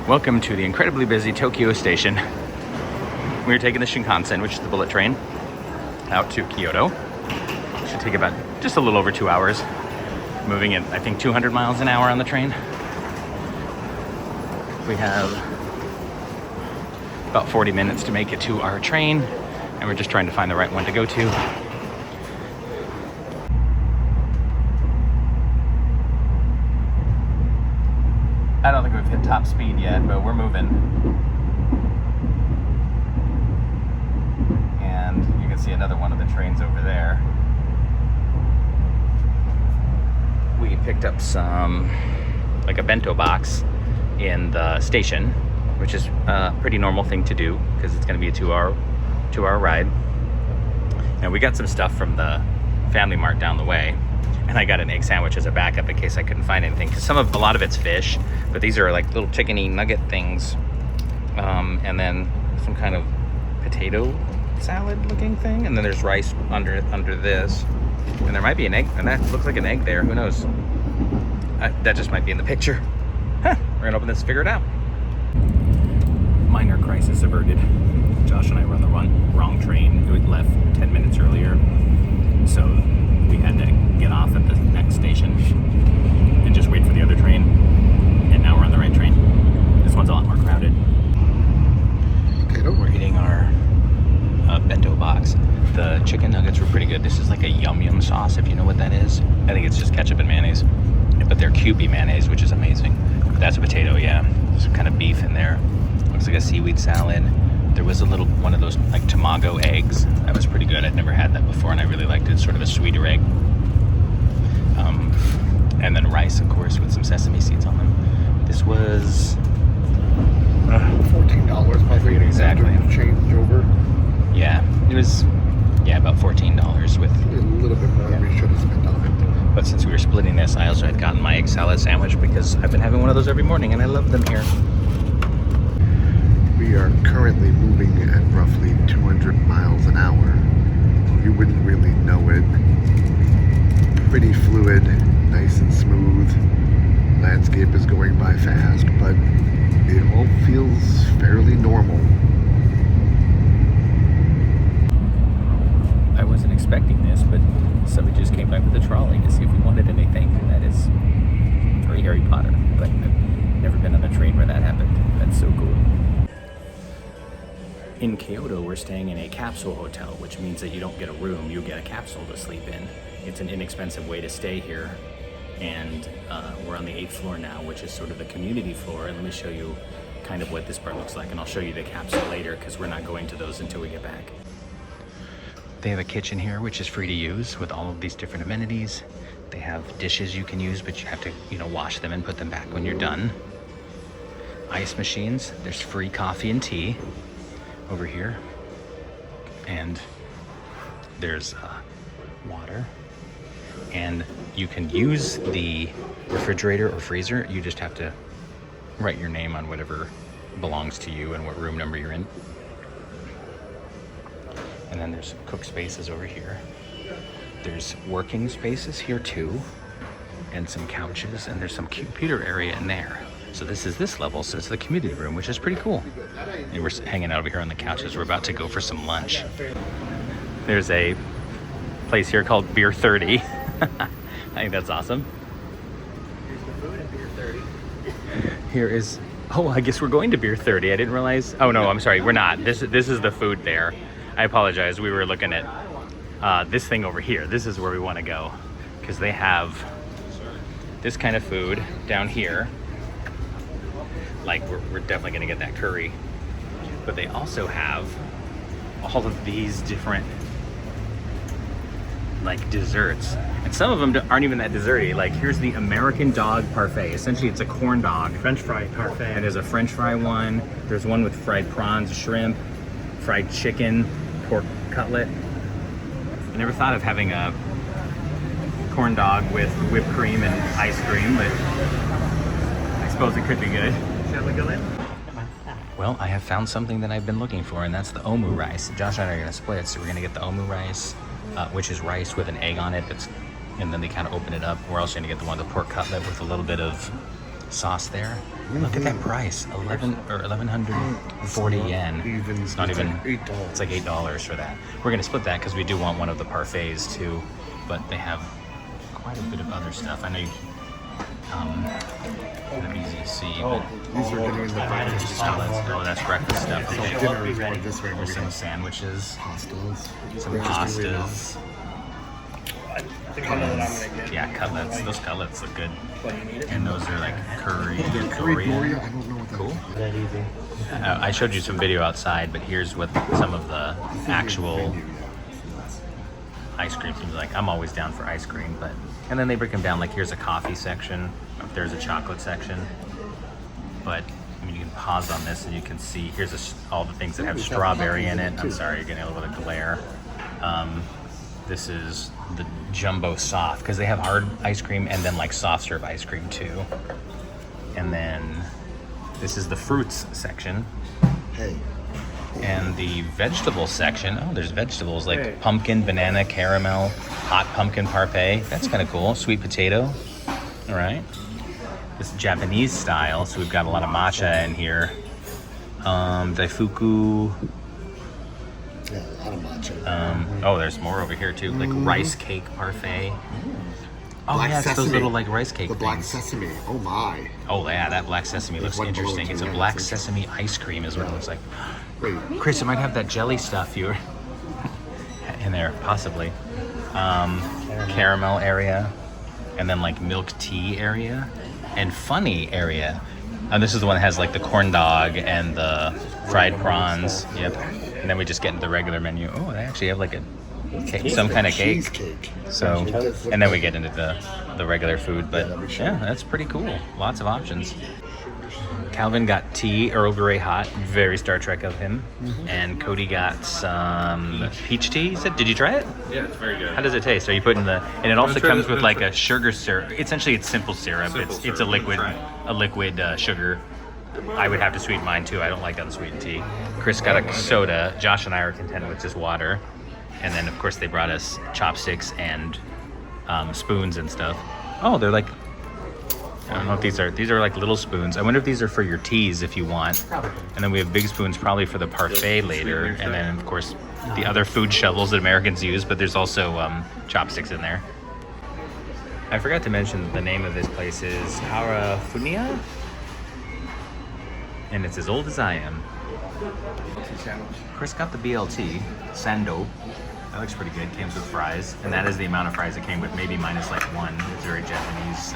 Welcome to the incredibly busy Tokyo station. We're taking the Shinkansen, which is the bullet train, out to Kyoto. It should take about just a little over 2 hours. Moving at, I think, 200 miles an hour on the train. We have about 40 minutes to make it to our train, and we're just trying to find the right one to go to. I don't think we've hit top speed yet, but we're moving. And you can see another one of the trains over there. We picked up some, like a bento box in the station, which is a pretty normal thing to do because it's going to be a two-hour ride. And we got some stuff from the Family Mart down the way. And I got an egg sandwich as a backup in case I couldn't find anything. Because a lot of it's fish, but these are like little chickeny nugget things. And then some kind of potato salad looking thing. And then there's rice under this. And there might be an egg, and that looks like an egg there. Who knows? That just might be in the picture. Huh, we're gonna open this and figure it out. Minor crisis averted. Josh and I were on the wrong train. It left 10 minutes earlier. So we had to get off at the next station and just wait for the other train. And now we're on the right train. This one's a lot more crowded. We're eating our bento box. The chicken nuggets were pretty good. This is like a yum sauce, if you know what that is. I think it's just ketchup and mayonnaise. But they're Kewpie mayonnaise, which is amazing. That's a potato, yeah. There's some kind of beef in there. Looks like a seaweed salad. There was a little one of those like tamago eggs. That was pretty good. I'd never had that before and I really liked it. It's sort of a sweeter egg. And then rice, of course, with some sesame seeds on them. This was $14. I forget exactly. Change over. Yeah, it was about $14 with a little bit more than we should have spent on it. But since we were splitting this, I also had gotten my egg salad sandwich because I've been having one of those every morning and I love them here. We are currently moving at roughly 200 miles an hour. You wouldn't really know it. Pretty fluid, nice and smooth. Landscape is going by fast, but it all feels fairly normal. I wasn't expecting this, but somebody just came by with a trolley to see if we wanted anything. That is very Harry Potter, but I've never been on a train where that happened. That's so cool. In Kyoto, we're staying in a capsule hotel, which means that you don't get a room, you get a capsule to sleep in. It's an inexpensive way to stay here. And we're on the 8th floor now, which is sort of the community floor. And let me show you kind of what this part looks like. And I'll show you the capsule later because we're not going to those until we get back. They have a kitchen here, which is free to use with all of these different amenities. They have dishes you can use, but you have to, wash them and put them back when you're done. Ice machines. There's free coffee and tea over here. And there's water. And you can use the refrigerator or freezer. You just have to write your name on whatever belongs to you and what room number you're in. And then there's cook spaces over here. There's working spaces here too, and some couches, and there's some computer area in there. So this is this level, so it's the community room, which is pretty cool. And we're hanging out over here on the couches. We're about to go for some lunch. There's a place here called Beer 30. I think that's awesome. Here's the food at Beer 30. Here is, I guess we're going to Beer 30. I didn't realize. Oh no, I'm sorry, we're not. This is the food there. I apologize. We were looking at this thing over here. This is where we want to go because they have this kind of food down here. Like we're definitely going to get that curry. But they also have all of these different like desserts. And some of them aren't even that desserty. Like here's the American dog parfait. Essentially it's a corn dog. French fry parfait. And there's a French fry one. There's one with fried prawns, shrimp, fried chicken, pork cutlet. I never thought of having a corn dog with whipped cream and ice cream, but I suppose it could be good. Shall we go in? Well, I have found something that I've been looking for, and that's the omu rice. Josh and I are gonna split, so we're gonna get the omu rice, which is rice with an egg on it. And then they kind of open it up. We're also gonna get the one with the pork cutlet with a little bit of sauce there. Look at that price, 1140 yen. It's not even. It's like $8 for that. We're gonna split that because we do want one of the parfaits too, but they have quite a bit of other stuff. I know you. Not easy to see, but These are getting in the breakfast salads. Oh, that's breakfast stuff. So dinner is more this way. There's some sandwiches, Pastas. some pastas. I think I know what I'm gonna get. Yeah, cutlets. Those cutlets look good. And those are like curry. Curry Doria. I don't know what that Cool. is. That easy. I showed you some video outside, but here's what some of the actual ice cream seems like. I'm always down for ice cream, but and then they break them down like here's a coffee section, there's a chocolate section. But I mean, you can pause on this and you can see here's all the things that have strawberry in it. I'm sorry, you're getting a little bit of glare. This is the jumbo soft because they have hard ice cream and then like soft serve ice cream too. And then this is the fruits section. Hey. And the vegetable section, oh, there's vegetables like pumpkin, banana, caramel, hot pumpkin parfait. That's kind of cool. Sweet potato. All right. This is Japanese style, so we've got a lot of matcha in here. Daifuku. Yeah, a lot of matcha. Oh, there's more over here too, like rice cake parfait. Oh Black yeah, it's those sesame. little like rice cake The black things. sesame. Oh my. Oh yeah, that black sesame looks one below interesting. too, It's a yeah, black it's sesame ice cream is what it looks like. Wait. Chris, it might have that jelly stuff you were in there, possibly. Caramel area, and then like milk tea area, and funny area. And this is the one that has like the corn dog and the fried prawns. Yep. And then we just get into the regular menu. Oh, they actually have like a cake, some kind of cake. Cheesecake. So, and then we get into the regular food. But that'd be sure. yeah, that's pretty cool. Lots of options. Calvin got tea, Earl Grey hot, very Star Trek of him. And Cody got some peach tea. He said, did you try it? Yeah, it's very good. How does it taste? Are you putting and it also try comes it, with I'm like try- a sugar syrup. Essentially, it's simple syrup. Simple It's syrup. a liquid, Try it. sugar. I would have to sweeten mine too. I don't like unsweetened tea. Chris got a soda. Josh and I are content with just water. And then of course they brought us chopsticks and spoons and stuff. Oh, they're like, I don't know if these are like little spoons. I wonder if these are for your teas if you want. And then we have big spoons probably for the parfait later. And then of course the other food shovels that Americans use, but there's also chopsticks in there. I forgot to mention the name of this place is Harafunia. And it's as old as I am. Chris got the BLT, Sando. That looks pretty good. Came with fries. And that is the amount of fries it came with, maybe minus like one. It's very Japanese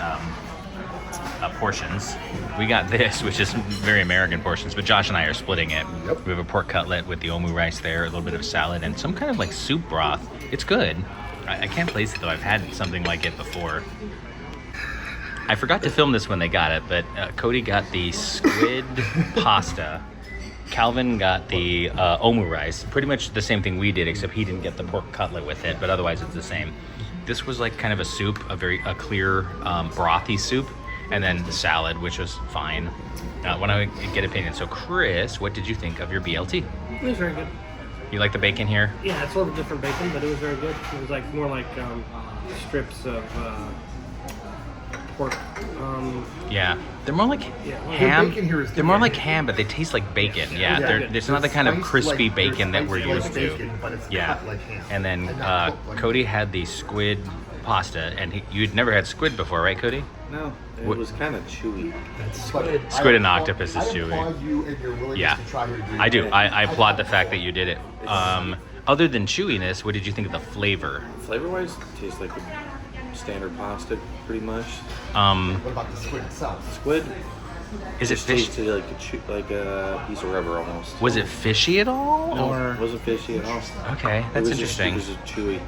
portions. We got this, which is very American portions, but Josh and I are splitting it. Yep. We have a pork cutlet with the omu rice there, a little bit of salad, and some kind of like soup broth. It's good. I can't place it though. I've had something like it before. I forgot to film this when they got it, but Cody got the squid pasta. Calvin got the omu rice. Pretty much the same thing we did, except he didn't get the pork cutlet with it, but otherwise it's the same. This was like kind of a soup, a clear brothy soup, and then the salad, which was fine. When I get opinion, so Chris, what did you think of your BLT? It was very good. You like the bacon here? Yeah, it's a little different bacon, but it was very good. It was like more like strips of pork. Yeah, they're more like Yeah, well, ham. bacon here is They're more like ham, but they taste like bacon. Yeah, it's not the kind of crispy bacon that we're used to. Yeah, and then Cody had the squid pasta, and you'd never had squid before, right, Cody? No, it What- was kind of chewy. Squid and octopus is chewy. Yeah, I do. I applaud the fact that you did it. Other than chewiness, what did you think of the flavor? Flavor-wise, it tastes like a standard pasta, pretty much. What about the squid itself? Squid Is it just fish? tasted like a piece of rubber almost. Was it fishy at all? No, Or it wasn't fishy at all. okay, It that's was interesting. It was just chewy.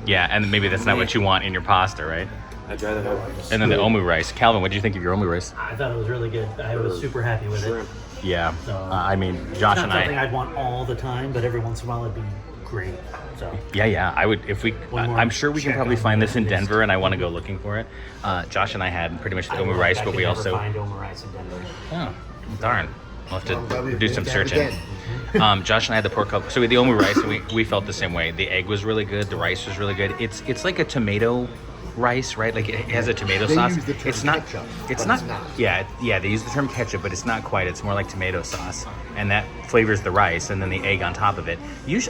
Yeah, and maybe that's not what you want in your pasta, right? I'd rather have. And then the omu rice. Calvin, what did you think of your omu rice? I thought it was really good. I was super happy with it. shrimp. Yeah, So, I mean, It's Josh not and something I. I'd want all the time, but every once in a while it'd be great. So Yeah, I would if we. One more I'm sure we can check probably on find the this in list. Denver, and I want to go looking for it. Josh and I had pretty much the omu rice, I but could we never also. find omu rice in Denver. Oh, darn. We'll have Well, to do some again. searching. Josh and I had the pork cutlet. So we had the omu rice, and we felt the same way. The egg was really good. The rice was really good. It's like a tomato rice, right? Like it has a tomato They sauce. use the term It's not. ketchup, It's but not. it's not. Yeah. They use the term ketchup, but it's not quite. It's more like tomato sauce, and that flavors the rice, and then the egg on top of it.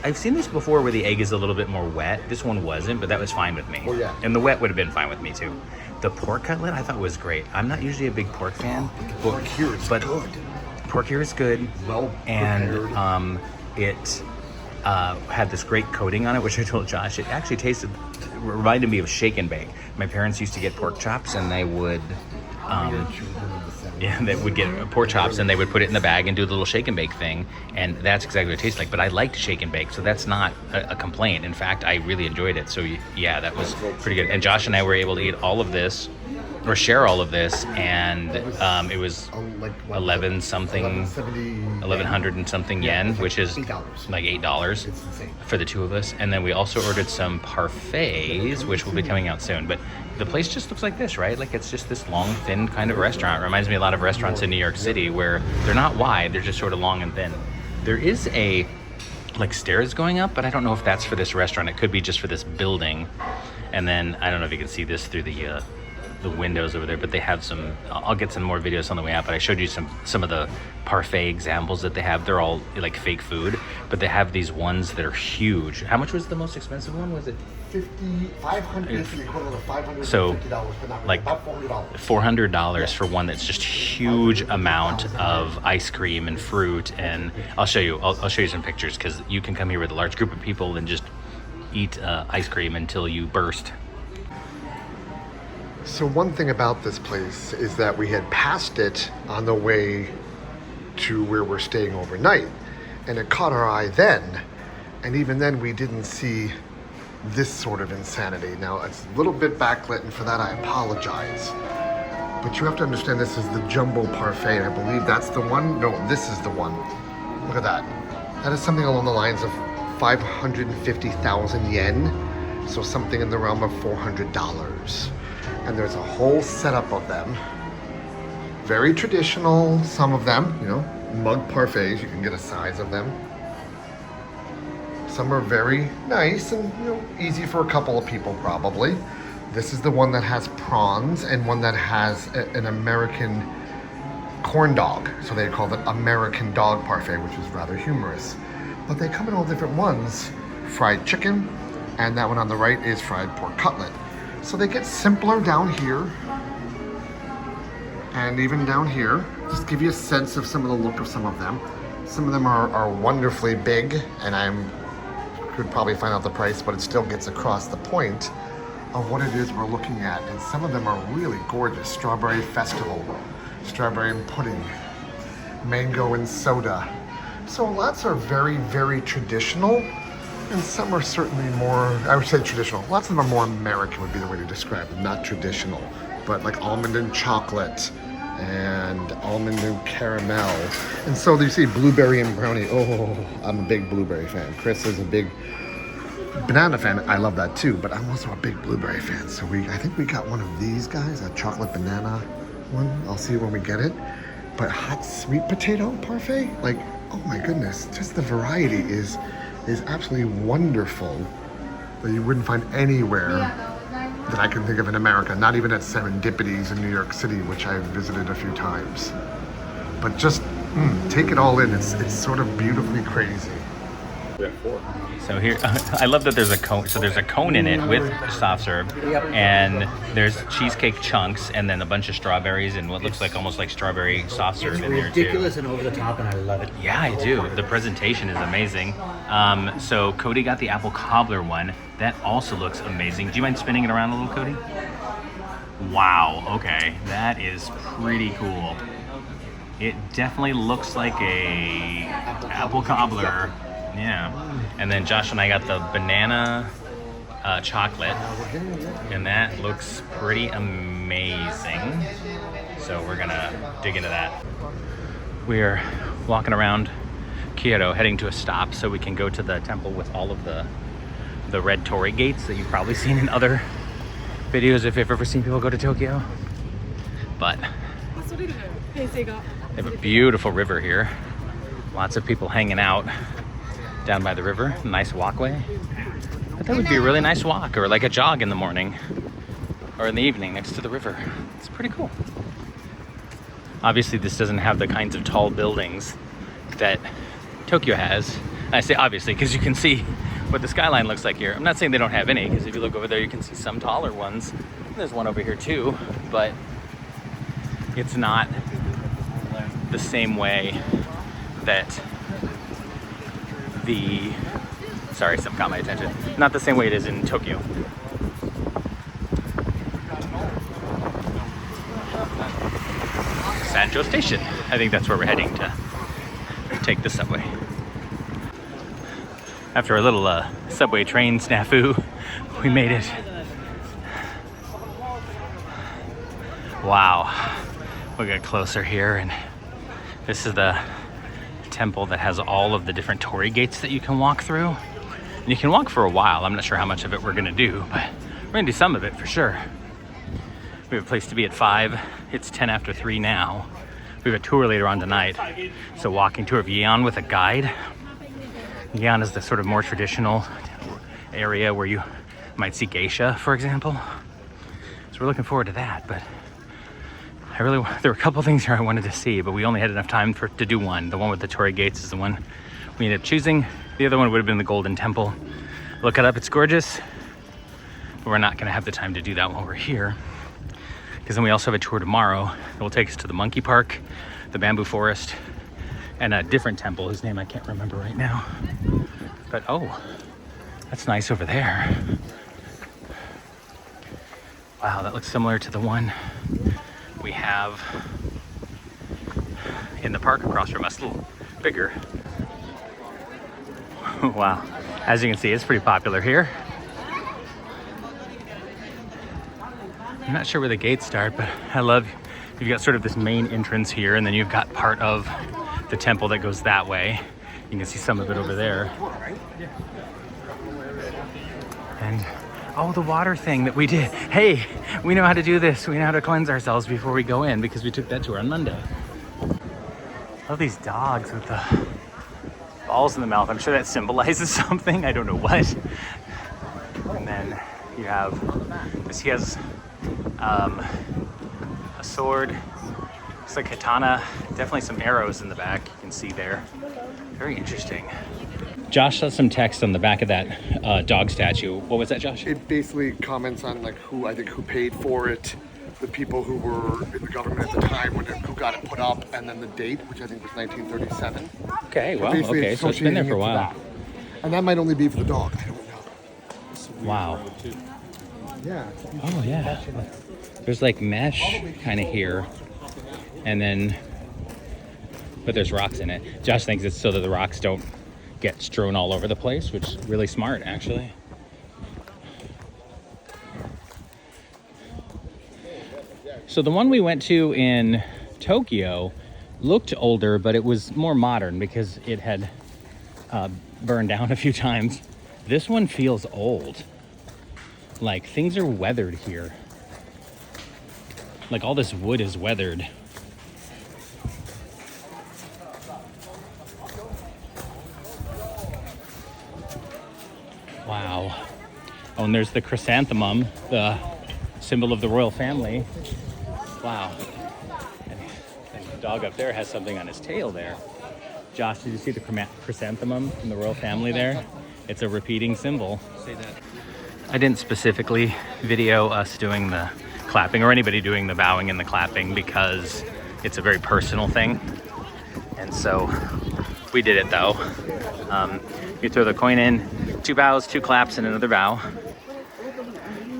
I've seen this before where the egg is a little bit more wet. This one wasn't, but that was fine with me. Oh, yeah. And the wet would have been fine with me too. The pork cutlet I thought was great. I'm not usually a big pork fan, Pork here is but good. pork here is good. Well And prepared. it had this great coating on it, which I told Josh, it actually reminded me of shake and bake. My parents used to get pork chops, and they would they would get pork chops and they would put it in the bag and do the little shake and bake thing, and that's exactly what it tastes like. But I liked shake and bake, so that's not a complaint. In fact, I really enjoyed it. So yeah, that was pretty good. And Josh and I were able to eat all of this, or share all of this, and it was 1100 and something yen, which is $8. like $8 It's insane. for the two of us. And then we also ordered some parfaits, which will be coming out soon. But the place just looks like this, right? Like it's just this long, thin kind of restaurant. It reminds me a lot of restaurants in New York City where they're not wide, they're just sort of long and thin. There is a like stairs going up, but I don't know if that's for this restaurant. It could be just for this building. And then I don't know if you can see this through the windows over there, but they have some. I'll get some more videos on the way out, but I showed you some of the parfait examples that they have. They're all like fake food, but they have these ones that are huge. How much was the most expensive one? Was it $500 is the equivalent of $550, so but not really, like about $400. $400 for one that's just huge amount of ice cream and fruit. And I'll show you some pictures, because you can come here with a large group of people and just eat ice cream until you burst. So one thing about this place is that we had passed it on the way to where we're staying overnight, and it caught our eye then, and even then we didn't see this sort of insanity. Now it's a little bit backlit, and for that I apologize. But you have to understand, this is the jumbo parfait, and I believe that's the one. No, this is the one. Look at that. That is something along the lines of 550,000 yen, so something in the realm of $400. And there's a whole setup of them. Very traditional, some of them, mug parfaits, you can get a size of them. Some are very nice and easy for a couple of people probably. This is the one that has prawns and one that has an American corn dog. So they call it American dog parfait, which is rather humorous. But they come in all different ones. Fried chicken, and that one on the right is fried pork cutlet. So they get simpler down here, and even down here. Just give you a sense of some of the look of some of them. Some of them are wonderfully big, and could probably find out the price, but it still gets across the point of what it is we're looking at. And some of them are really gorgeous. Strawberry festival, strawberry and pudding, mango and soda. So lots are very, very traditional. And some are certainly more, I would say traditional. Lots of them are more American would be the way to describe them, not traditional. But like almond and chocolate and almond and caramel. And so you see blueberry and brownie. Oh, I'm a big blueberry fan. Chris is a big banana fan. I love that too, but I'm also a big blueberry fan. So I think we got one of these guys, a chocolate banana one. I'll see when we get it. But hot sweet potato parfait, like, oh my goodness, just the variety is absolutely wonderful that you wouldn't find anywhere that I can think of in America, not even at Serendipities in New York City, which I've visited a few times. But just take it all in. It's sort of beautifully crazy. We have 4. So here, I love that there's a cone. So there's a cone in it with soft serve, and there's cheesecake chunks, and then a bunch of strawberries and what looks like almost like strawberry soft serve in there too. Ridiculous and over the top, and I love it. Yeah, I do. The presentation is amazing. So Cody got the apple cobbler one. That also looks amazing. Do you mind spinning it around a little, Cody? Wow. Okay, that is pretty cool. It definitely looks like a apple cobbler. Yeah. And then Josh and I got the banana chocolate, and that looks pretty amazing. So we're gonna dig into that. We're walking around Kyoto, heading to a stop so we can go to the temple with all of the red torii gates that you've probably seen in other videos if you've ever seen people go to Tokyo. But they have a beautiful river here. Lots of people hanging out down by the river. Nice walkway. But that would be a really nice walk, or like a jog in the morning. or in the evening next to the river. It's pretty cool. Obviously, this doesn't have the kinds of tall buildings that Tokyo has. I say obviously because you can see what the skyline looks like here. I'm not saying they don't have any, because if you look over there, you can see some taller ones. There's one over here too, but it's not the same way that the, sorry, something caught my attention. Not the same way it is in Tokyo. Sancho Station. I think that's where we're heading to take the subway. After a little subway train snafu, we made it. Wow, we got closer here, and this is the temple that has all of the different torii gates that you can walk through. And you can walk for a while. I'm not sure how much of it we're gonna do, but we're gonna do some of it for sure. We have a place to be at 5. It's 10 after 3 now. We have a tour later on tonight. So walking tour of Gion with a guide. Gion is the sort of more traditional area where you might see geisha, for example. So we're looking forward to that, but there were a couple things here I wanted to see, but we only had enough time to do one. The one with the torii gates is the one we ended up choosing. The other one would have been the Golden Temple. Look it up, it's gorgeous, but we're not gonna have the time to do that while we're here, because then we also have a tour tomorrow that will take us to the monkey park, the bamboo forest, and a different temple whose name I can't remember right now. But oh, that's nice over there. Wow, that looks similar to the one we have in the park across from us, a little bigger. Wow, as you can see, it's pretty popular here. I'm not sure where the gates start, but I love, you've got sort of this main entrance here, and then you've got part of the temple that goes that way. You can see some of it over there. And oh, the water thing that we did. Hey, we know how to do this. We know how to cleanse ourselves before we go in, because we took that tour on Monday. Love these dogs with the balls in the mouth. I'm sure that symbolizes something. I don't know what. And then you have this. He has a sword. Looks like katana. Definitely some arrows in the back. You can see there. Very interesting. Josh saw some text on the back of that dog statue. What was that, Josh? It basically comments on like who paid for it, the people who were in the government at the time who got it put up, and then the date, which I think was 1937. Okay, well, okay, so it's been there for a while. And that might only be for the dog. I don't know. Wow. Yeah. Oh yeah. There's like mesh kind of here, and then, but there's rocks in it. Josh thinks it's so that the rocks don't get strewn all over the place, which is really smart, actually. So the one we went to in Tokyo looked older, but it was more modern because it had burned down a few times. This one feels old. Like things are weathered here. Like all this wood is weathered. Wow. Oh, and there's the chrysanthemum, the symbol of the royal family. Wow. And the dog up there has something on his tail there. Josh, did you see the chrysanthemum from the royal family there? It's a repeating symbol. Say that. I didn't specifically video us doing the clapping or anybody doing the bowing and the clapping because it's a very personal thing. And so we did it though. You throw the coin in, 2 bows, 2 claps, and another bow.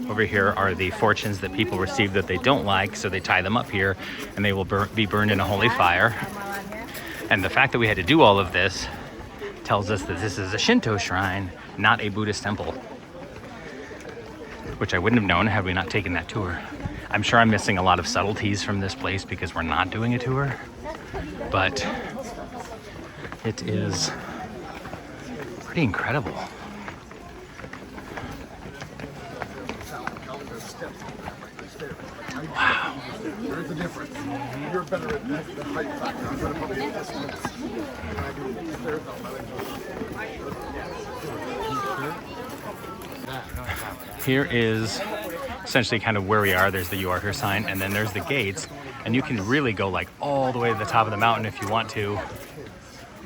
Over here are the fortunes that people receive that they don't like, so they tie them up here and they will be burned in a holy fire. And the fact that we had to do all of this tells us that this is a Shinto shrine, not a Buddhist temple, which I wouldn't have known had we not taken that tour. I'm sure I'm missing a lot of subtleties from this place because we're not doing a tour, but it is pretty incredible. Wow. There's a difference. You're better at the height factor. I'm better at the distance. Here is essentially kind of where we are. There's the You Are Here sign, and then there's the gates, and you can really go like all the way to the top of the mountain if you want to,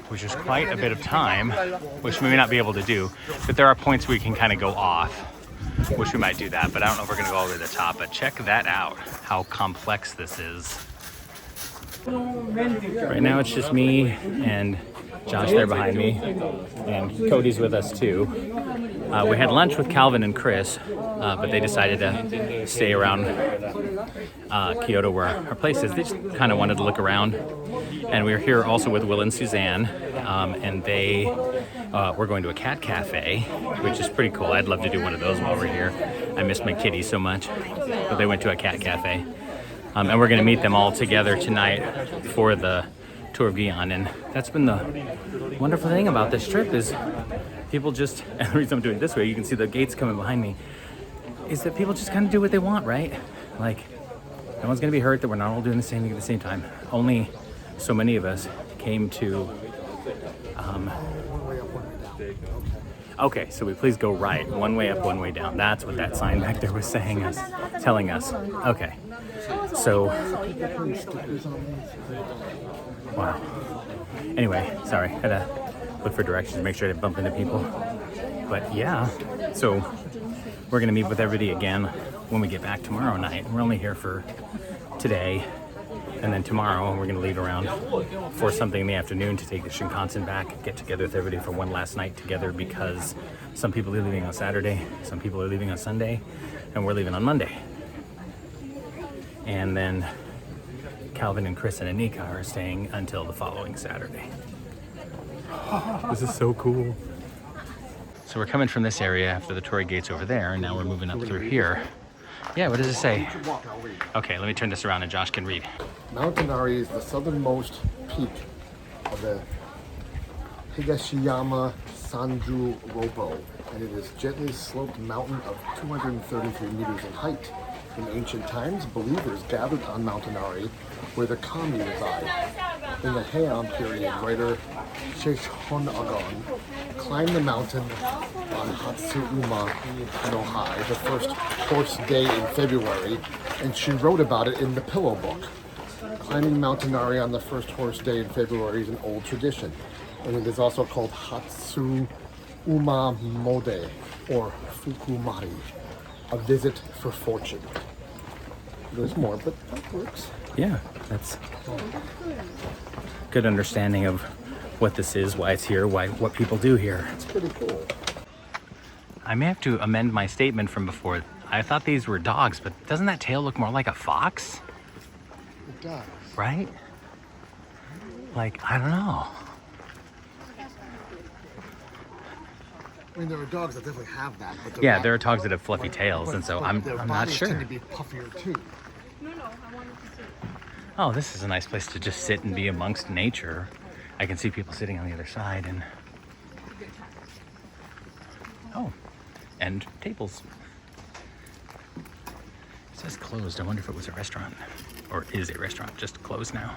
which is quite a bit of time, which we may not be able to do, but there are points where you can kind of go off, which we might do that, but I don't know if we're gonna go all the way to the top. But check that out, how complex this is. Right now it's just me and Josh there behind me, and Cody's with us too. We had lunch with Calvin and Chris, but they decided to stay around Kyoto where our place is. They just kind of wanted to look around. And we were here also with Will and Suzanne, and they were going to a cat cafe, which is pretty cool. I'd love to do one of those while we're here. I miss my kitty so much, but they went to a cat cafe. And we're gonna meet them all together tonight for the tour of Gion. And that's been the wonderful thing about this trip is people just, and the reason I'm doing it this way, you can see the gates coming behind me, is that people just kind of do what they want, right? Like, no one's gonna be hurt that we're not all doing the same thing at the same time. Only so many of us came to, okay, so we please go right, one way up, one way down. That's what that sign back there was saying us, telling us. Okay, so, wow. Anyway, sorry, had to look for directions, make sure I didn't bump into people. But yeah, so we're gonna meet with everybody again when we get back tomorrow night. We're only here for today, and then tomorrow we're gonna leave around for something in the afternoon to take the Shinkansen back, get together with everybody for one last night together, because some people are leaving on Saturday, some people are leaving on Sunday, and we're leaving on Monday. And then Calvin and Chris and Anika are staying until the following Saturday. This is so cool. So we're coming from this area after the torii gate's over there, and now we're moving up through here. Yeah, what does it say? Okay, let me turn this around and Josh can read. Mount Inari is the southernmost peak of the Higashiyama Sanju Ropo, and it is a gently sloped mountain of 233 meters in height. In ancient times, believers gathered on Mount Inari where the kami reside. In the Heian period, writer Sheishonagon climbed the mountain on Hatsuma no Hai, the first horse day in February, and she wrote about it in the Pillow Book. Climbing Mount Inari on the first horse day in February is an old tradition, and it is also called Hatsuma Mode, or Fukumari, a visit for fortune. There's more, but that works. Yeah, that's good understanding of what this is, why it's here, what people do here. It's pretty cool. I may have to amend my statement from before. I thought these were dogs, but doesn't that tail look more like a fox? It does. Right? Like, I don't know. I mean, there are dogs that definitely have that, but Yeah, there are dogs that have fluffy tails, and so I'm not bodies sure. tend to be puffier too. Oh, this is a nice place to just sit and be amongst nature. I can see people sitting on the other side, and oh, and tables. It says closed. I wonder if it was a restaurant, or is a restaurant just closed now.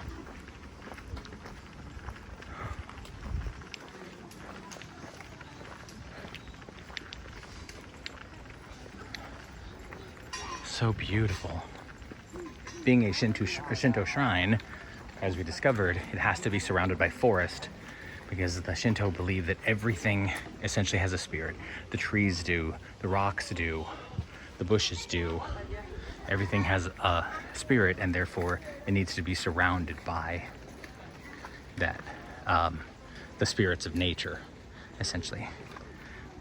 So beautiful. Being a Shinto shrine, as we discovered, it has to be surrounded by forest, because the Shinto believe that everything essentially has a spirit. The trees do, the rocks do, the bushes do. Everything has a spirit, and therefore it needs to be surrounded by that, the spirits of nature, essentially.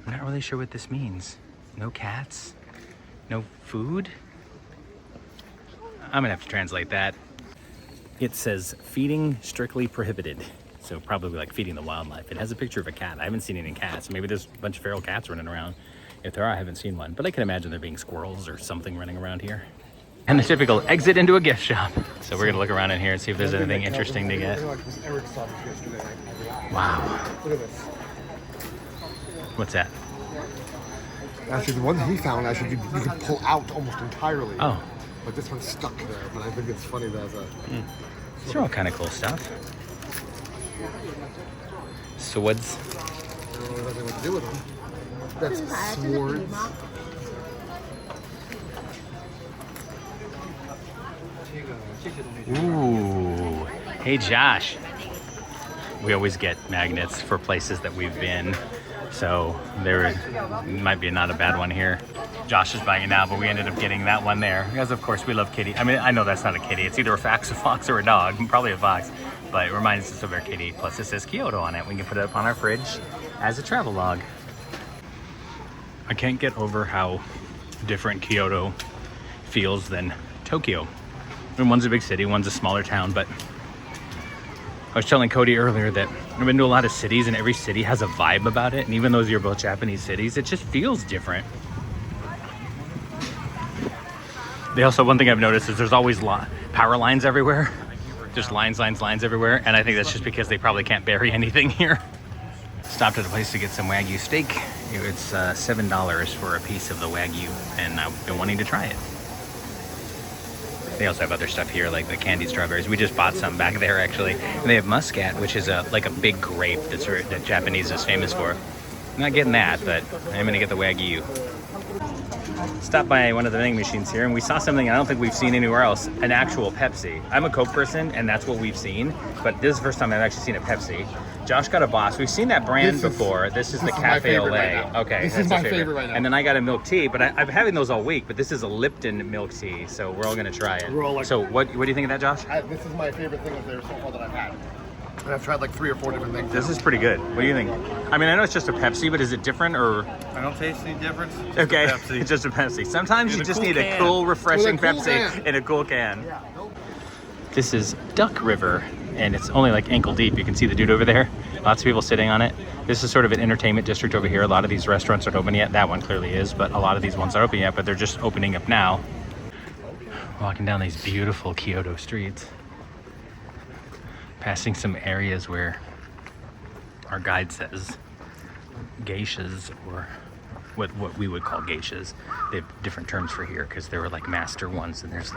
I'm not really sure what this means. No cats? No food? I'm gonna have to translate that. It says feeding strictly prohibited. So probably like feeding the wildlife. It has a picture of a cat. I haven't seen any cats. Maybe there's a bunch of feral cats running around. If there are, I haven't seen one. But I can imagine there being squirrels or something running around here. And the typical exit into a gift shop. So we're gonna look around in here and see if there's anything interesting to get. Wow. Look at this. What's that? Actually, the one he found, actually, you could pull out almost entirely. Oh. But this one's stuck there. But I think it's funny that as a... These are all kind of cool stuff. Swords. I don't know what to do with them. That's swords. Ooh. Hey, Josh. We always get magnets for places that we've been. So there might be not a bad one here. Josh is buying it now, but we ended up getting that one there. Because of course we love kitty. I mean, I know that's not a kitty. It's either a fox or a dog. Probably a fox. But it reminds us of our kitty. Plus it says Kyoto on it. We can put it up on our fridge as a travel log. I can't get over how different Kyoto feels than Tokyo. I mean, one's a big city, one's a smaller town, but I was telling Cody earlier that I've been to a lot of cities and every city has a vibe about it. And even though those are both Japanese cities, it just feels different. One thing I've noticed is there's always power lines everywhere. Just lines everywhere. And I think that's just because they probably can't bury anything here. Stopped at a place to get some Wagyu steak. It's $7 for a piece of the Wagyu, and I've been wanting to try it. They also have other stuff here, like the candied strawberries. We just bought some back there, actually. And they have muscat, which is like a big grape that Japanese is famous for. I'm not getting that, but I'm gonna get the Wagyu. Stopped by one of the vending machines here, and we saw something I don't think we've seen anywhere else, an actual Pepsi. I'm a Coke person, and that's what we've seen, but this is the first time I've actually seen a Pepsi. Josh got a Boss. We've seen that brand before. This is the Cafe Au Lait. Right okay, this is my favorite right now. And then I got a milk tea, but I'm having those all week, but this is a Lipton milk tea, so we're all gonna try it. So what do you think of that, Josh? This is my favorite thing of theirs so far that I've had. And I've tried like 3 or 4 different things. This is pretty good. What do you think? I mean, I know it's just a Pepsi, but is it different or? I don't taste any difference. Okay, it's just a Pepsi. Sometimes you just need a cool, refreshing Pepsi in a cool can. This is Duck River, and it's only like ankle deep. You can see the dude over there. Lots of people sitting on it. This is sort of an entertainment district over here. A lot of these restaurants aren't open yet. That one clearly is, but a lot of these ones aren't open yet, but they're just opening up now. Walking down these beautiful Kyoto streets. Passing some areas where our guide says geishas, or what we would call geishas. They have different terms for here because there were like master ones and there's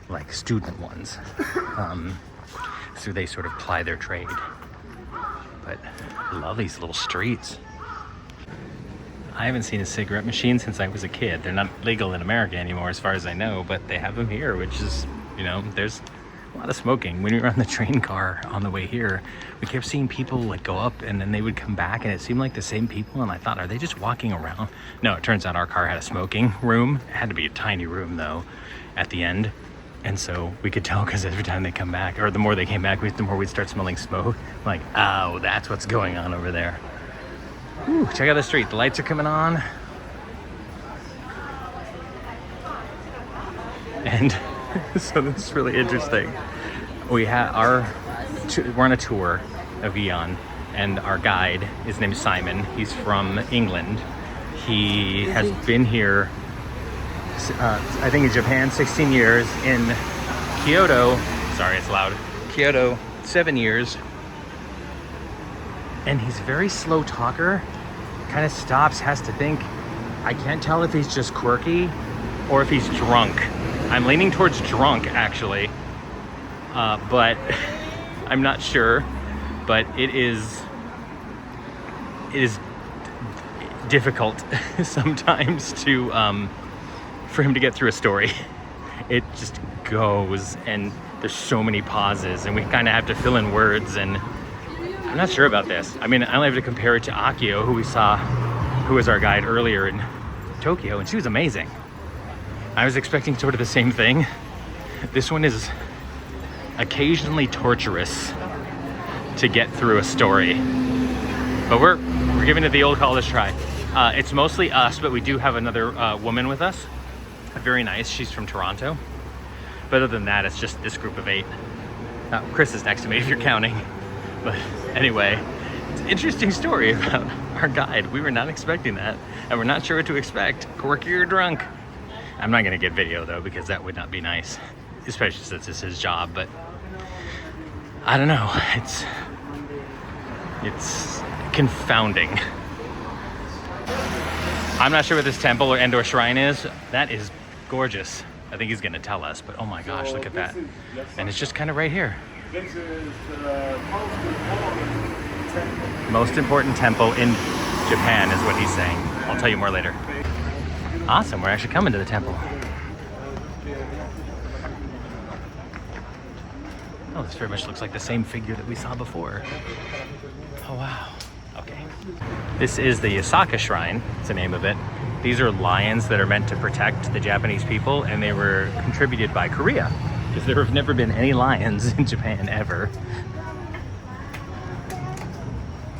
like student ones. So they sort of ply their trade. But I love these little streets. I haven't seen a cigarette machine since I was a kid. They're not legal in America anymore as far as I know, but they have them here, which is, you know, there's a lot of smoking. When we were on the train car on the way here, we kept seeing people like go up and then they would come back and it seemed like the same people, and I thought, are they just walking around? No, it turns out our car had a smoking room. It had to be a tiny room though at the end, and so we could tell because every time they come back, or the more they came back, the more we'd start smelling smoke. I'm like, oh, that's what's going on over there. Ooh, check out the street. The lights are coming on. And so this is really interesting. We're on a tour of Gion, and our guide, his name is Simon. He's from England. He has been here, I think in Japan, 16 years. In Kyoto, sorry, it's loud. Kyoto, 7 years. And he's a very slow talker. Kind of stops, has to think. I can't tell if he's just quirky or if he's drunk. I'm leaning towards drunk, actually, but I'm not sure. But it is difficult sometimes to for him to get through a story. It just goes, and there's so many pauses, and we kind of have to fill in words, and I'm not sure about this. I mean, I only have to compare it to Akio, who we saw, who was our guide earlier in Tokyo, and she was amazing. I was expecting sort of the same thing. This one is occasionally torturous to get through a story, but we're giving it the old college try. It's mostly us, but we do have another woman with us. Very nice. She's from Toronto. But other than that, it's just this group of 8. Chris is next to me if you're counting. But anyway, it's an interesting story about our guide. We were not expecting that, and we're not sure what to expect. Quirky or drunk. I'm not gonna get video though, because that would not be nice, especially since it's his job, but I don't know, it's confounding. I'm not sure what this temple or shrine is. That is gorgeous. I think he's gonna tell us, but oh my gosh, look at that. And it's just kind of right here. This is the Most important temple in Japan is what he's saying. I'll tell you more later. Awesome, we're actually coming to the temple. Oh, this very much looks like the same figure that we saw before. Oh, wow. Okay. This is the Osaka Shrine. It's the name of it. These are lions that are meant to protect the Japanese people, and they were contributed by Korea, because there have never been any lions in Japan ever.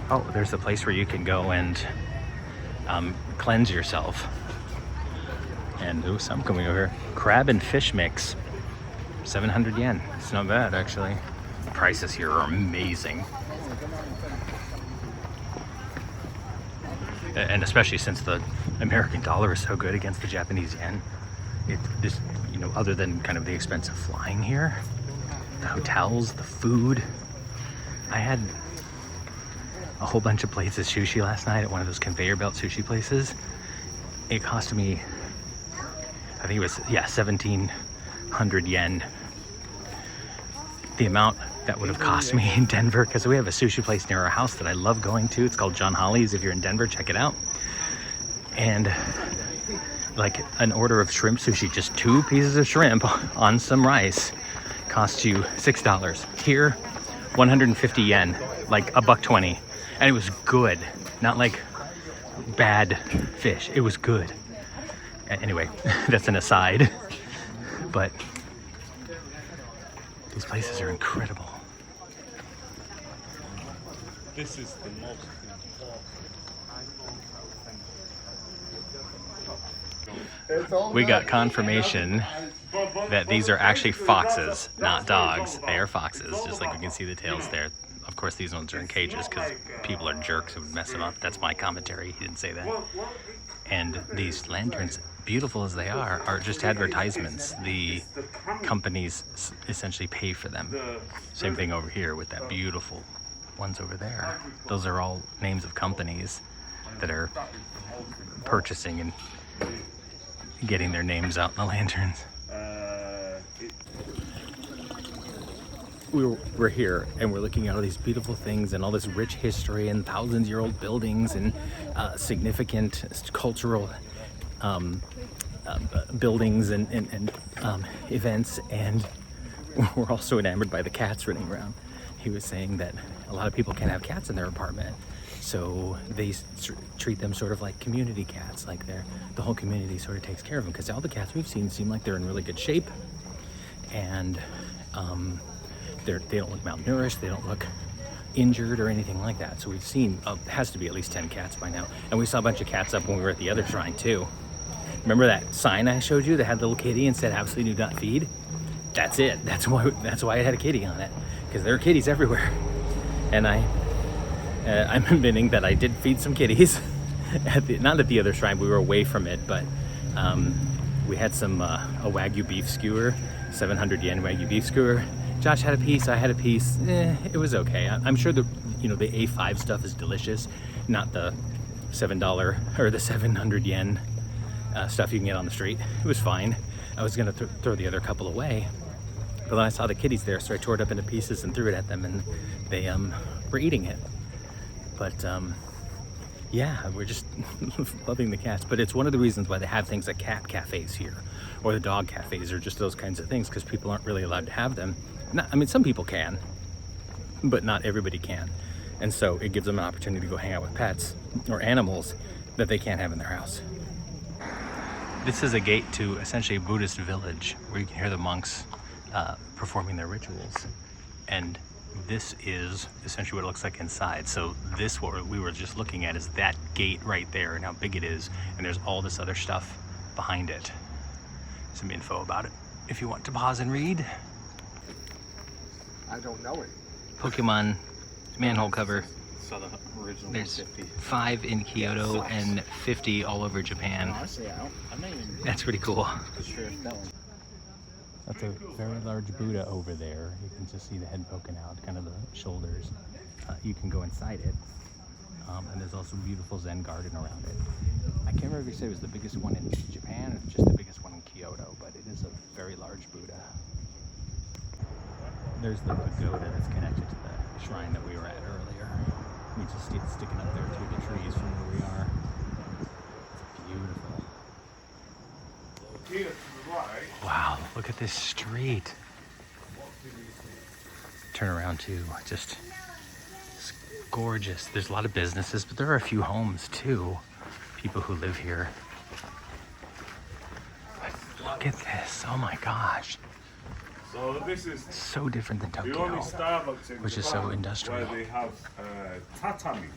Oh, there's a place where you can go and cleanse yourself. And ooh, some coming over here. Crab and fish mix, 700 yen. It's not bad, actually. The prices here are amazing. And especially since the American dollar is so good against the Japanese yen, it just, you know, other than kind of the expense of flying here, the hotels, the food. I had a whole bunch of plates of sushi last night at one of those conveyor belt sushi places. It cost me, I think it was, yeah, 1,700 yen. The amount that would have cost me in Denver, because we have a sushi place near our house that I love going to. It's called John Holly's. If you're in Denver, check it out. And like an order of shrimp sushi, just 2 pieces of shrimp on some rice, costs you $6. Here, 150 yen, like $1.20. And it was good, not like bad fish. It was good. Anyway, that's an aside. But these places are incredible. This is the most important. We got confirmation that these are actually foxes, not dogs. They are foxes, just like you can see the tails there. Of course, these ones are in cages because people are jerks who would mess them up. That's my commentary. He didn't say that. And these lanterns, beautiful as they are just advertisements. The companies essentially pay for them. Same thing over here with that beautiful ones over there. Those are all names of companies that are purchasing and getting their names out in the lanterns. We're here and we're looking at all these beautiful things and all this rich history and thousands-year-old buildings and significant cultural buildings and events, and we're also enamored by the cats running around. He was saying that a lot of people can't have cats in their apartment, so they treat them sort of like community cats, like the whole community sort of takes care of them, because all the cats we've seen seem like they're in really good shape, and they don't look malnourished, they don't look injured or anything like that. So we've seen, has to be at least 10 cats by now. And we saw a bunch of cats up when we were at the other shrine too. Remember that sign I showed you that had a little kitty and said absolutely do not feed? That's it. That's why it had a kitty on it, because there are kitties everywhere. And I'm admitting that I did feed some kitties. Not at the other shrine, we were away from it, but we had some a Wagyu beef skewer, 700 yen Wagyu beef skewer. Josh had a piece, I had a piece. It was okay. I'm sure the A5 stuff is delicious, not the $7 or the 700 yen stuff you can get on the street. It was fine. I was gonna throw the other couple away, but then I saw the kitties there, so I tore it up into pieces and threw it at them, and they were eating it. But yeah, we're just loving the cats. But it's one of the reasons why they have things like cat cafes here, or the dog cafes, or just those kinds of things, because people aren't really allowed to have them. I mean, some people can, but not everybody can. And so it gives them an opportunity to go hang out with pets or animals that they can't have in their house. This is a gate to essentially a Buddhist village where you can hear the monks performing their rituals. And this is essentially what it looks like inside. So this, what we were just looking at, is that gate right there and how big it is. And there's all this other stuff behind it. Some info about it if you want to pause and read. I don't know it. Pokemon manhole cover. Saw the original There's 50. 5 in Kyoto and 50 all over Japan. I'm not even That's pretty cool. sure if that one. That's a very large Buddha over there. You can just see the head poking out, kind of the shoulders. You can go inside it. And there's also a beautiful Zen garden around it. I can't remember if you said it was the biggest one in Japan or just the biggest one in Kyoto, but it is a very large Buddha. There's the pagoda that's connected to the shrine that we were at earlier. You just see it sticking up there through the trees from where we are. It's beautiful. Wow, look at this street. turn around too. Just it's gorgeous. There's a lot of businesses, but there are a few homes too. People who live here. But look at this. Oh my gosh. So this is So different than the only Tokyo, Starbucks in which is so Japan industrial. where they have tatami.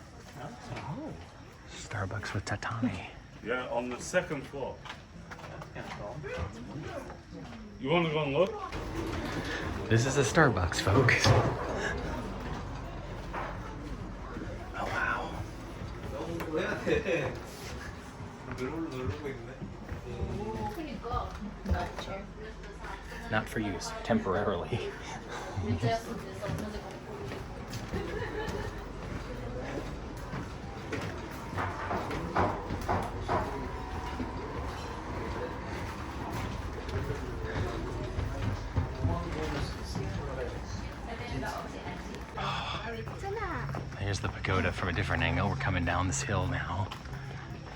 Starbucks with tatami. Yeah, on the second floor. You want to go and look? This is a Starbucks, folks. Oh wow. Not for use, temporarily. Here's the pagoda from a different angle. We're coming down this hill now.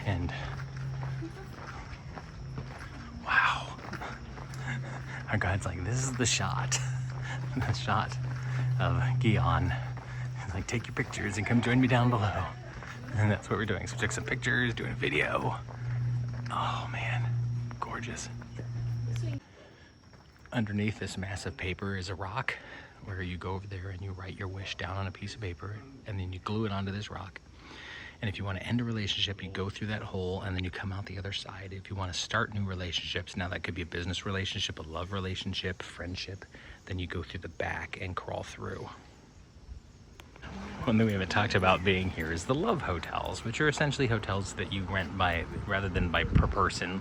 And wow. Our guide's like, this is the shot. The shot of Gion. He's like, take your pictures and come join me down below. And that's what we're doing. So we took some pictures, doing a video. Oh man, gorgeous. Underneath this massive paper is a rock where you go over there and you write your wish down on a piece of paper and then you glue it onto this rock. And if you want to end a relationship, you go through that hole and then you come out the other side. If you want to start new relationships, now that could be a business relationship, a love relationship, friendship, then you go through the back and crawl through. One thing we haven't talked about being here is the love hotels, which are essentially hotels that you rent by, rather than by per person,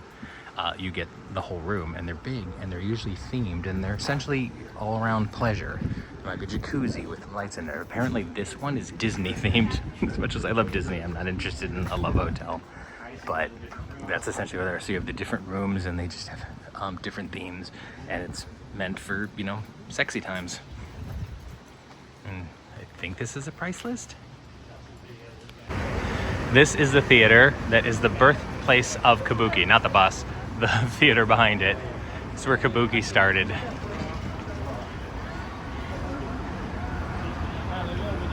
you get the whole room, and they're big and they're usually themed and they're essentially all around pleasure. There might be a jacuzzi with lights in there. Apparently this one is Disney themed. As much as I love Disney, I'm not interested in a love hotel, but that's essentially what they are. So you have the different rooms and they just have different themes, and it's meant for, you know, sexy times. And I think this is a price list. This is the theater that is the birthplace of Kabuki, not the bus, the theater behind it. It's where Kabuki started.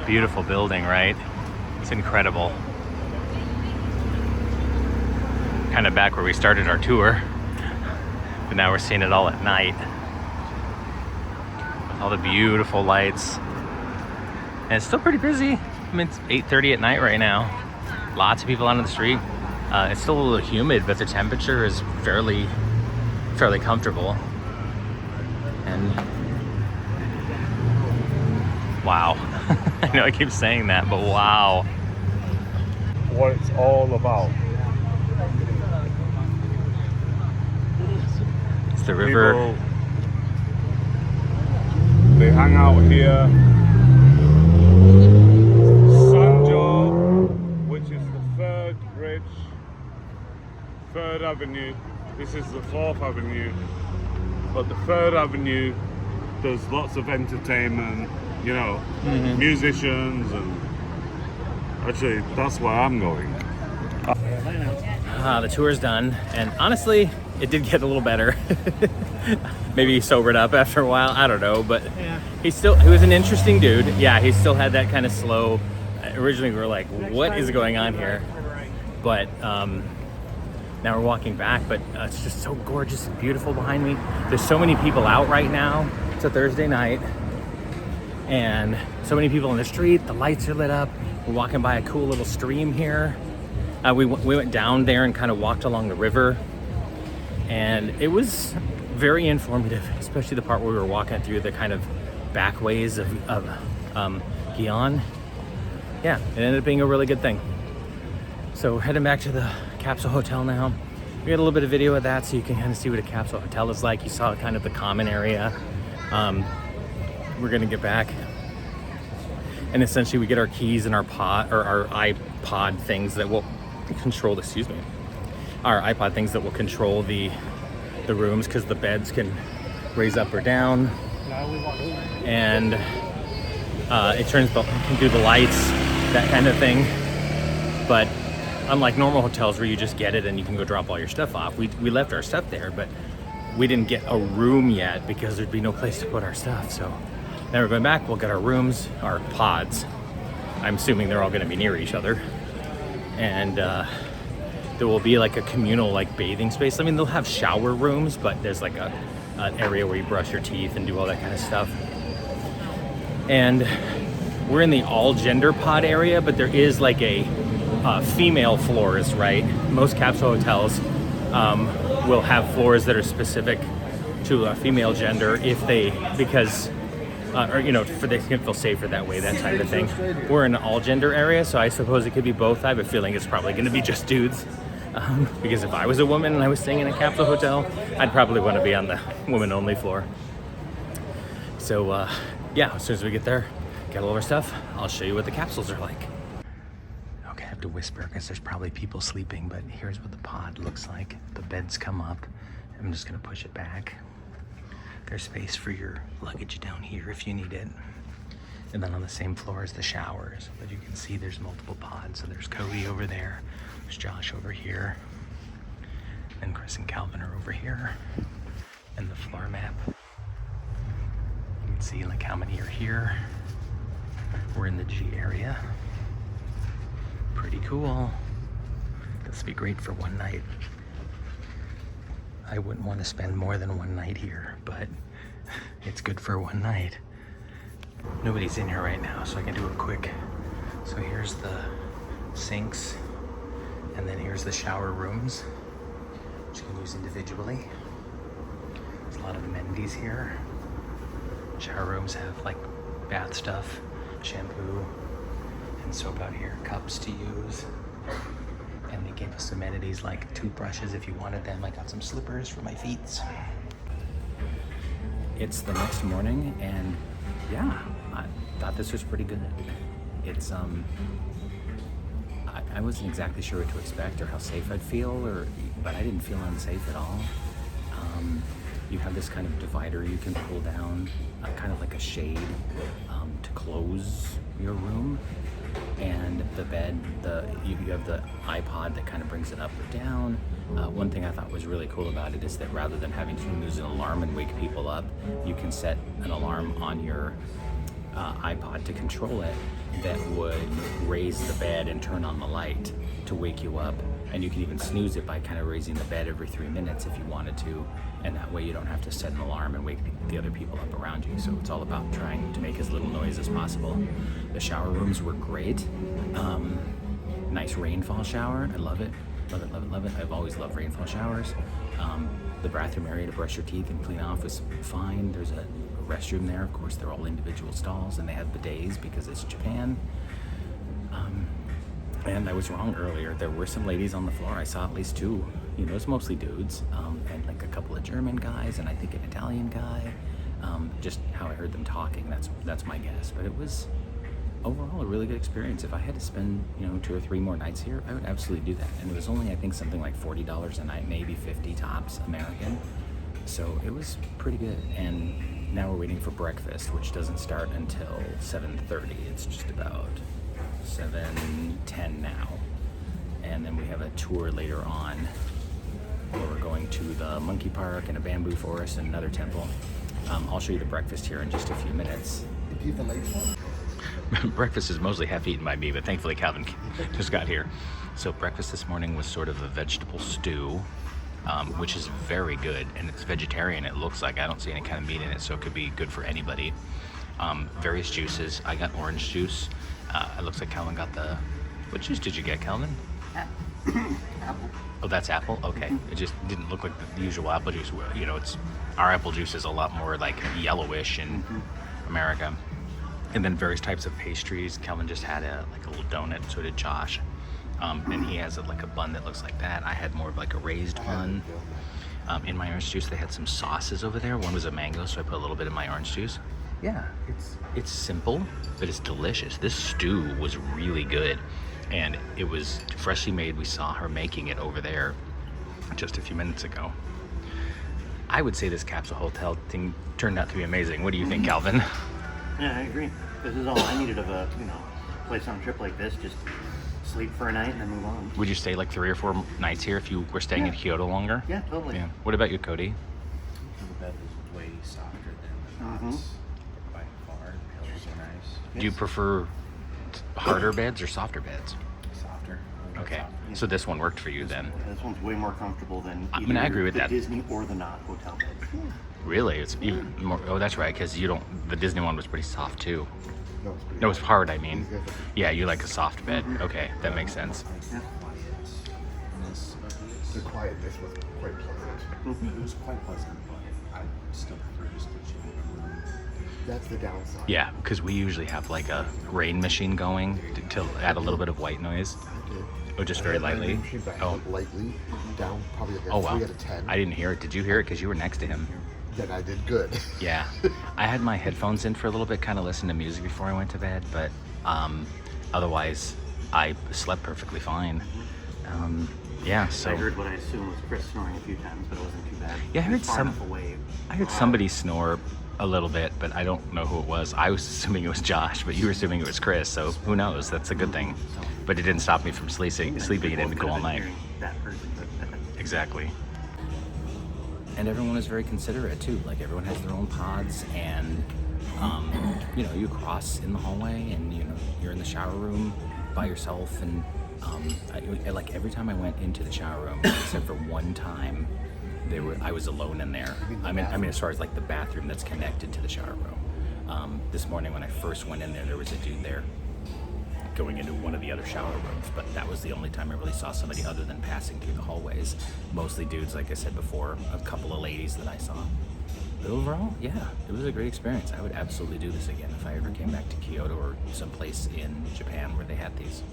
Beautiful building, right? It's incredible. Kind of back where we started our tour, but now we're seeing it all at night. With all the beautiful lights. And it's still pretty busy. I mean, it's 8:30 at night right now. Lots of people out on the street. It's still a little humid, but the temperature is fairly comfortable. And wow. I know I keep saying that, but wow. What it's all about. It's the river. People, they hang out here. Sanjo, which is the third bridge, 3rd Avenue. This is the 4th Avenue. But the 3rd Avenue, there's lots of entertainment, you know, musicians, and actually that's where I'm going. The tour's done, and honestly, it did get a little better. Maybe he sobered up after a while, I don't know, but yeah. He was an interesting dude. Yeah, he still had that kind of slow. Originally we were like, what is going on here? But now we're walking back, but it's just so gorgeous and beautiful behind me. There's so many people out right now. It's a Thursday night, and so many people in the street. The lights are lit up. We're walking by a cool little stream here. We went down there and kind of walked along the river, and it was very informative, especially the part where we were walking through the kind of back ways of Gion. Yeah, it ended up being a really good thing. So we're heading back to the Capsule Hotel now. We got a little bit of video of that, so you can kind of see what a Capsule Hotel is like. You saw kind of the common area. We're gonna get back, and essentially we get our keys and our iPod things that will control, our iPod things that will control the rooms, because the beds can raise up or down, and it can do the lights, that kind of thing. But unlike normal hotels where you just get it and you can go drop all your stuff off, we left our stuff there, but we didn't get a room yet because there'd be no place to put our stuff. So Then we're going back, we'll get our rooms, our pods. I'm assuming they're all gonna be near each other. And there will be like a communal like bathing space. I mean, they'll have shower rooms, but there's like an area where you brush your teeth and do all that kind of stuff. And we're in the all gender pod area, but there is like a female floors, right? Most capsule hotels will have floors that are specific to a female gender because or you know, for they can feel safer that way, that type of thing. We're in an all gender area, so I suppose it could be both. I have a feeling it's probably going to be just dudes, because if I was a woman and I was staying in a capsule hotel, I'd probably want to be on the woman only floor. So yeah, as soon as we get there, get all of our stuff, I'll show you what the capsules are like. Okay, I have to whisper because there's probably people sleeping, but here's what the pod looks like. The beds come up. I'm just gonna push it back. There's space for your luggage down here if you need it. And then on the same floor is the showers. But you can see there's multiple pods. So there's Cody over there, there's Josh over here, and Chris and Calvin are over here. And the floor map, you can see like how many are here. We're in the G area. Pretty cool. This would be great for one night. I wouldn't want to spend more than one night here, but it's good for one night. Nobody's in here right now, so I can do it quick. So here's the sinks, and then here's the shower rooms, which you can use individually. There's a lot of amenities here. Shower rooms have like bath stuff, shampoo, and soap out here, cups to use. And they gave us amenities like toothbrushes if you wanted them. I got some slippers for my feet. It's the next morning, and yeah, I thought this was pretty good. It's I wasn't exactly sure what to expect or how safe I'd feel, but I didn't feel unsafe at all. You have this kind of divider you can pull down, kind of like a shade, to close your room. And the bed, you have the iPod that kind of brings it up or down. One thing I thought was really cool about it is that rather than having to use an alarm and wake people up, you can set an alarm on your iPod to control it that would raise the bed and turn on the light to wake you up. And you can even snooze it by kind of raising the bed every 3 minutes if you wanted to. And that way you don't have to set an alarm and wake the other people up around you. So it's all about trying to make as little noise as possible. The shower rooms were great. Nice rainfall shower. I love it. Love it, love it, love it. I've always loved rainfall showers. The bathroom area to brush your teeth and clean off was fine. There's a restroom there. Of course, they're all individual stalls, and they have bidets because it's Japan. And I was wrong earlier. There were some ladies on the floor. I saw at least two. You know, it's mostly dudes, and like a couple of German guys, and I think an Italian guy. Just how I heard them talking. That's my guess. But it was overall a really good experience. If I had to spend 2 or 3 more nights here, I would absolutely do that. And it was only, I think, something like $40 a night, maybe 50 tops American. So it was pretty good. And now we're waiting for breakfast, which doesn't start until 7:30. It's just about 7:10 now. And then we have a tour later on where we're going to the monkey park and a bamboo forest and another temple. I'll show you the breakfast here in just a few minutes. Breakfast is mostly half eaten by me, but thankfully Calvin just got here. So breakfast this morning was sort of a vegetable stew, which is very good, and it's vegetarian. It looks like I don't see any kind of meat in it, so it could be good for anybody. Various juices. I got orange juice. It looks like Calvin got what juice did you get, Calvin? Apple. Oh, that's apple? Okay. It just didn't look like the usual apple juice. Our apple juice is a lot more like yellowish in America. And then various types of pastries. Calvin just had a little donut, so did Josh. And he has a bun that looks like that. I had more of like a raised bun. In my orange juice, they had some sauces over there. One was a mango, so I put a little bit in my orange juice. Yeah, it's simple, but it's delicious. This stew was really good, and it was freshly made. We saw her making it over there just a few minutes ago. I would say this capsule hotel thing turned out to be amazing. What do you think, Calvin? Yeah, I agree. This is all I needed of a place on a trip like this. Just sleep for a night and then move on. Would you stay like 3 or 4 nights here if you were staying in Kyoto longer? Yeah, totally. Yeah. What about you, Cody? The bed was way softer than the knots by far. Do you prefer harder beds or softer beds? Softer. Okay. So this one worked for you then. This one's way more comfortable than I mean, I agree with the that. Disney or the not hotel bed. Really? It's even more. Oh, that's right, because you don't. The Disney one was pretty soft too. No, it's pretty No, it's hard. I mean, These guys are- yeah, you like a soft bed. Okay, that makes sense. Yeah. The quietness was quite pleasant. It was quite pleasant, but I still prefer just the chill. That's the downside. Yeah, because we usually have like a rain machine going to add a little bit of white noise. Okay. Oh, just very lightly. Oh, Lightly down, probably like a oh 3 wow. out of 10. I didn't hear it. Did you hear it? Because you were next to him. Then I did good. Yeah, I had my headphones in for a little bit, kind of listening to music before I went to bed, but otherwise I slept perfectly fine. Yeah, so I heard what I assumed was Chris snoring a few times, but it wasn't too bad. Yeah, I He was heard far some- enough away. I heard somebody snore a little bit, but I don't know who it was. I was assuming it was Josh, but you were assuming it was Chris, so who knows? That's a good thing. But it didn't stop me from sleeping. Sleeping it Both didn't could go all have been night. hearing that person, but Exactly. And everyone is very considerate too. Like everyone has their own pods, and you know, you cross in the hallway, and you know, you're in the shower room by yourself. And like every time I went into the shower room, except for one time, I was alone in there. I mean, as far as like the bathroom that's connected to the shower room. This morning when I first went in there was a dude there going into one of the other shower rooms, but that was the only time I really saw somebody other than passing through the hallways. Mostly dudes, like I said before, a couple of ladies that I saw. But overall, yeah, it was a great experience. I would absolutely do this again if I ever came back to Kyoto or someplace in Japan where they had these.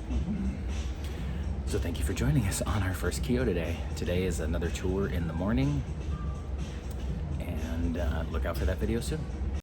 So thank you for joining us on our first Kyoto day. Today is another tour in the morning, and look out for that video soon.